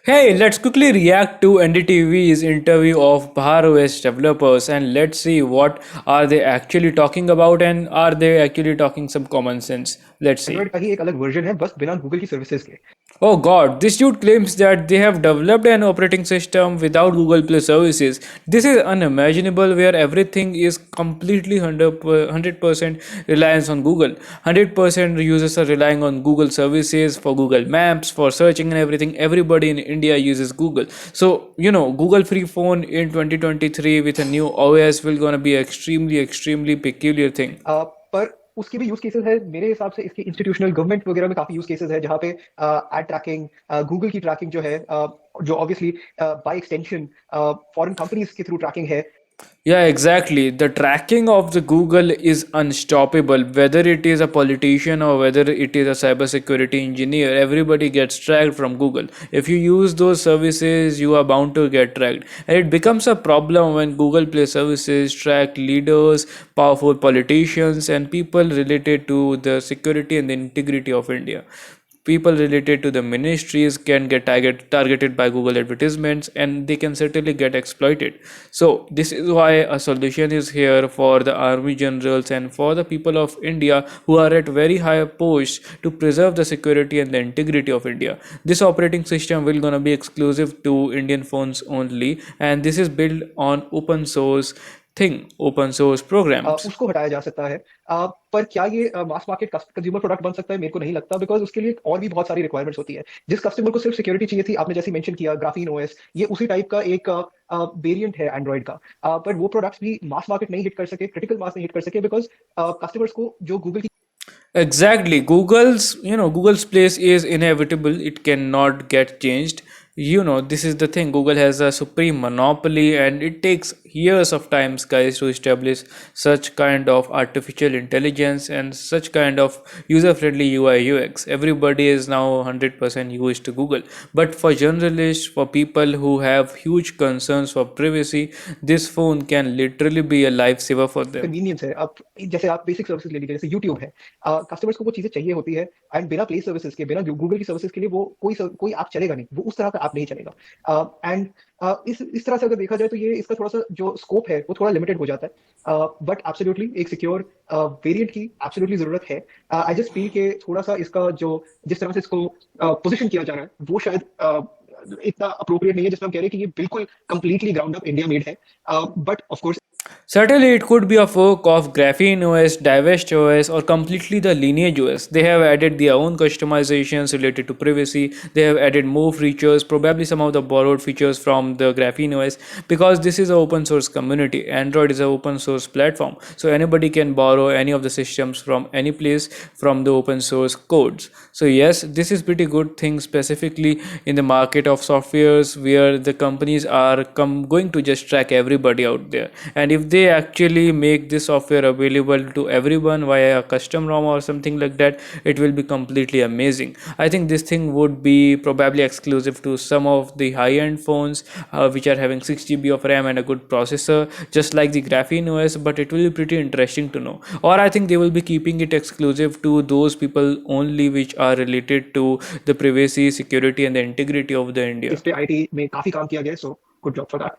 Hey, let's quickly react to NDTV's interview of Bhar OS developers and let's see what are they actually talking about and are they actually talking some common sense. Let's see. Android का ही एक अलग version है बस बिना Google की services के। Oh god, this dude claims that they have developed an operating system without Google Play services. This is unimaginable where everything is completely 100% reliance on Google. 100% users are relying on Google services for Google Maps, for searching and everything. Everybody in India uses Google. So, Google free phone in 2023 with a new OS will gonna be extremely peculiar thing. पर उसके भी use cases है मेरे हिसाब से। इसके institutional government वगैरह में काफी यूज केसेस है जहाँ पे एड ट्रैकिंग, गूगल की ट्रैकिंग जो है, जो obviously by extension foreign companies के थ्रू ट्रैकिंग है। Yeah, exactly. The tracking of the Google is unstoppable. Whether it is a politician or whether it is a cybersecurity engineer, everybody gets tracked from Google. If you use those services, you are bound to get tracked. And it becomes a problem when Google Play services track leaders, powerful politicians, and people related to the security and the integrity of India. People related to the ministries can get targeted by Google advertisements and they can certainly get exploited. So this is why a solution is here for the army generals and for the people of India who are at very high posts to preserve the security and the integrity of India. This operating system will gonna be exclusive to Indian phones only, and this is built on open source open source programs. उसको हटाया जा सकता है। पर क्या ये mass market consumer product बन सकता है? मेरे को नहीं लगता, बिकॉज उसके लिए और भी बहुत सारी रिक्वायरमेंट्स होती है। जिस कस्टमर को सिर्फ सिक्योरिटी चाहिए थी, आपने जैसे मेंशन किया ग्राफीन ओएस, ये उसी टाइप का एक वेरिएंट है एंड्रॉइड का। पर वो प्रोडक्ट्स भी मास मार्केट नहीं हिट कर सके, क्रिटिकल मास नहीं हिट कर सके, बिकॉज कस्टमर्स को जो गूगल की Exactly. Google's place is inevitable. It cannot get changed. This is the thing. Google has a supreme monopoly and it takes years of times, guys, to establish such kind of artificial intelligence and such kind of user-friendly UI UX. Everybody is now 100% used to Google. But for journalists, for people who have huge concerns for privacy, this phone can literally be a lifesaver for them. Convenience है। अब जैसे आप basic services ले लीजिए, जैसे YouTube है, customers को वो चीजें चाहिए होती है एंड बिना प्ले सर्विसेज के, बिना गूगल की सर्विसेज के लिए वो कोई ऐप चलेगा नहीं, वो उस तरह का ऐप नहीं चलेगा। एंड इस तरह से अगर देखा जाए तो ये इसका थोड़ा सा जो स्कोप है वो थोड़ा लिमिटेड हो जाता है। बट एब्सोल्युटली एक सिक्योर वेरिएंट की एब्सोल्युटली जरूरत है। आई जस्ट फील के थोड़ा सा इसका जो जिस तरह से इसको पोजीशन किया जा रहा है वो शायद इतना अप्रोप्रिएट नहीं है, जिसमें हम कह रहे हैं कि ये बिल्कुल completely ground up India made है। But of course Certainly, it could be a fork of Graphene OS, Divest OS, or completely the Lineage OS. They have added their own customizations related to privacy. They have added more features, probably some of the borrowed features from the Graphene OS, because this is an open source community. Android is an open source platform, so anybody can borrow any of the systems from any place from the open source codes. So yes, this is pretty good thing specifically in the market of softwares where the companies are going to just track everybody out there, and if they actually make this software available to everyone via a custom ROM or something like that, it will be completely amazing. I think this thing would be probably exclusive to some of the high-end phones which are having 6 GB of RAM and a good processor, just like the Graphene OS, but it will be pretty interesting to know. Or I think they will be keeping it exclusive to those people only which are related to the privacy, security and the integrity of the India. इस पे IT में काफी काम किया गया है, so good job for that.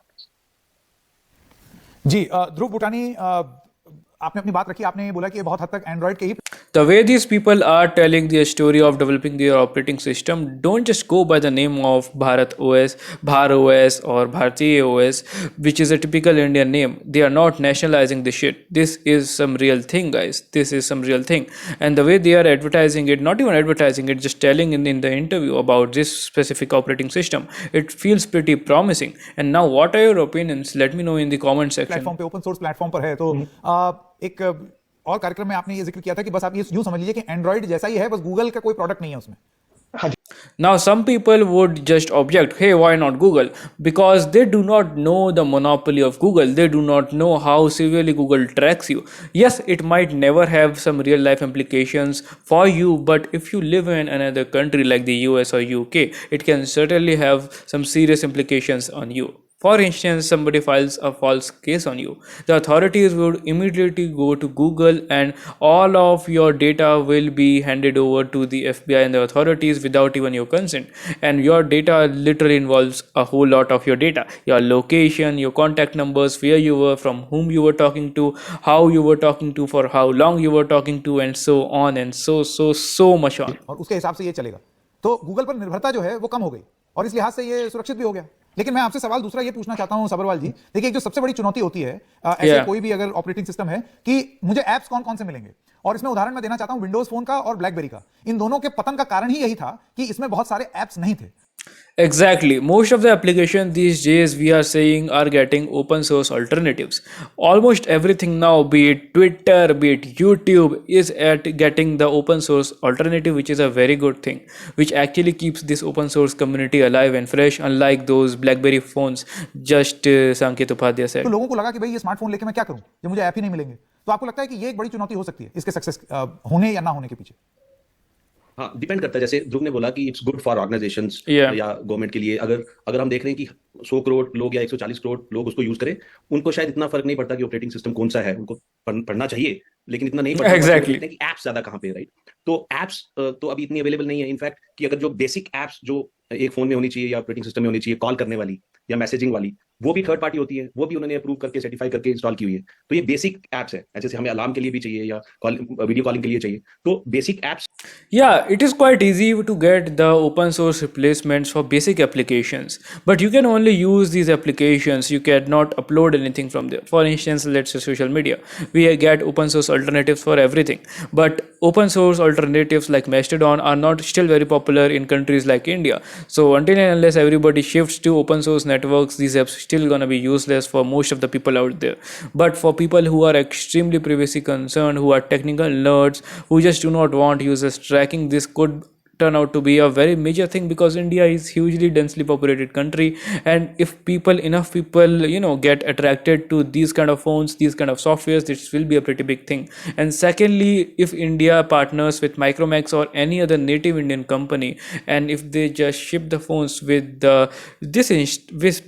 जी ध्रुव भूटानी, आपने अपनी बात रखी, आपने बोला कि ये बहुत हद तक एंड्रॉइड के ही The way these people are telling their story of developing their operating system, don't just go by the name of Bharat OS, Bhar OS, or Bharatiya OS, which is a typical Indian name. They are not nationalizing the shit. This is some real thing, guys. This is some real thing. And the way they are advertising it, not even advertising it, just telling in the interview about this specific operating system, it feels pretty promising. And now, what are your opinions? Let me know in the comment section. Platform पे, open source platform पर है, तो एक और कार्यक्रम में आपने ये जिक्र किया था कि बस आप ये यूं समझ लीजिए कि एंड्रॉइड जैसा ही है, बस गूगल का कोई प्रोडक्ट नहीं है उसमें। Now, some people would just object, hey, why not Google? Because they do not know the monopoly of Google. They do not know how severely Google tracks you. Yes, it might never have some real life implications for you, but if you live in another country like the US or UK, it can certainly have some serious implications on you. For instance, somebody files a false case on you. The authorities would immediately go to Google and all of your data will be handed over to the FBI and the authorities without even your consent. And your data literally involves a whole lot of your data, your location, your contact numbers, where you were, from whom you were talking to, how you were talking to, for how long you were talking to, and so on and so much on. और उसके हिसाब से ये चलेगा। तो Google पर निर्भरता जो है वो कम हो गई और इस लिहाज से ये सुरक्षित भी हो गया। लेकिन मैं आपसे सवाल दूसरा ये पूछना चाहता हूं सबरवाल जी, देखिए एक जो सबसे बड़ी चुनौती होती है ऐसे Yeah. कोई भी अगर ऑपरेटिंग सिस्टम है कि मुझे ऐप्स कौन कौन से मिलेंगे, और इसमें उदाहरण मैं देना चाहता हूं विंडोज फोन का और ब्लैकबेरी का। इन दोनों के पतन का कारण ही यही था कि इसमें बहुत सारे ऐप्स नहीं थे। Exactly. Most of the applications these days we are saying are getting open source alternatives. Almost everything now, be it Twitter, be it YouTube, is at getting the open source alternative, which is a very good thing, which actually keeps this open source community alive and fresh, unlike those BlackBerry phones, just Sanket Upadhyay said. तो लोगों को लगा कि भाई ये smartphone लेके मैं क्या करूं जब मुझे ऐप ही नहीं मिलेंगे। तो आपको लगता है कि ये एक बड़ी चुनौती हो सकती है इसके सक्सेस होने या ना होने के पीछे? हाँ, डिपेंड करता है। जैसे ध्रुव ने बोला कि it's good for organisations Yeah. या गवर्नमेंट के लिए। अगर अगर हम देख रहे हैं कि 100 करोड़ लोग या 140 करोड़ लोग उसको यूज करें, उनको शायद इतना फर्क नहीं पड़ता कि ऑपरेटिंग सिस्टम कौन सा है, उनको पढ़ना चाहिए लेकिन इतना नहीं पड़ता। Exactly. कि एप्स ज्यादा कहाँ पे, राइट? तो एप्स तो अभी इतनी अवेलेबल नहीं है। इनफैक्ट कि अगर जो बेसिक एप्स जो एक फोन में होनी चाहिए या ऑपरेटिंग सिस्टम में होनी चाहिए, कॉल करने वाली या मैसेजिंग वाली, वो भी थर्ड पार्टी होती है, वो भी उन्होंने अप्रूव करके सर्टिफाई करके इंस्टॉल की हुई है। तो ये बेसिक एप्स है। जैसे हमें अलार्म के लिए भी चाहिए या वीडियो कॉलिंग के लिए चाहिए, तो basic apps. Yeah, it is quite easy to get the open source replacements for basic applications, but you can only use these applications. You cannot upload anything from there. For instance, let's say social media. We get open source alternatives for everything, but open source alternatives like Mastodon are not still very popular in countries like India. So until and unless everybody shifts to open source networks, these apps still gonna be useless for most of the people out there. But for people who are extremely privacy concerned, who are technical nerds, who just do not want users tracking, this could turn out to be a very major thing, because India is hugely densely populated country, and if enough people get attracted to these kind of phones, these kind of softwares, this will be a pretty big thing. And secondly, if India partners with Micromax or any other native Indian company, and if they just ship the phones with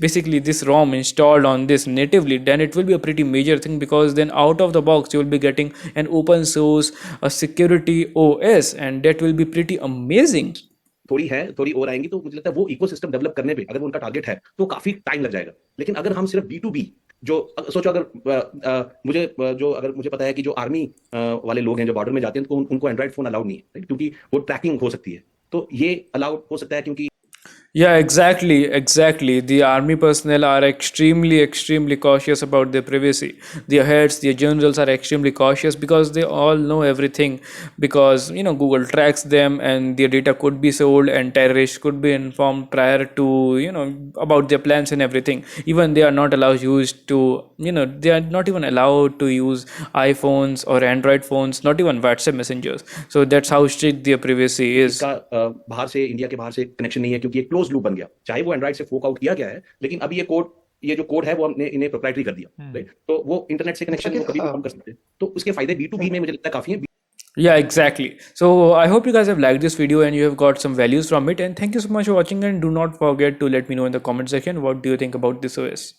basically this ROM installed on this natively, then it will be a pretty major thing, because then out of the box you will be getting an open source a security OS, and that will be pretty amazing. थोड़ी और आएंगी, तो मुझे लगता है वो ecosystem develop करने पे, अगर वो उनका टारगेट है, तो काफी टाइम लग जाएगा। लेकिन अगर हम सिर्फ B2B जो सोचो, अगर मुझे पता है कि जो आर्मी वाले लोग हैं जो बॉर्डर में जाते हैं, तो उनको एंड्रॉइड फोन अलाउड नहीं है, right? क्योंकि वो ट्रैकिंग हो सकती है, तो ये अलाउड हो सकता है क्योंकि Yeah, exactly. The army personnel are extremely cautious about their privacy. Their heads, their generals are extremely cautious, because they all know everything, because Google tracks them, and their data could be sold, and terrorists could be informed prior to about their plans and everything. Even they are not allowed they are not even allowed to use iPhones or Android phones, not even WhatsApp messengers. So that's how strict their privacy is. इसका बाहर से, India के बाहर से connection नहीं है, क्योंकि एक क्लोज लूप बन गया। चाहे वो एंड्रॉइड से फोक आउट किया गया है, लेकिन अभी ये जो कोड है वो हमने इन्हें प्रोप्राइटरी कर दिया, राइट? तो वो इंटरनेट से कनेक्शन वो कभी भी कम कर सकते हैं। तो उसके फायदे B2B में मुझे लगता है काफी हैं। Yeah, exactly. So I hope you guys have liked this video and you have got some values from it, and thank you so much for watching, and do not forget to let me know in the comment section what do you think about this OS.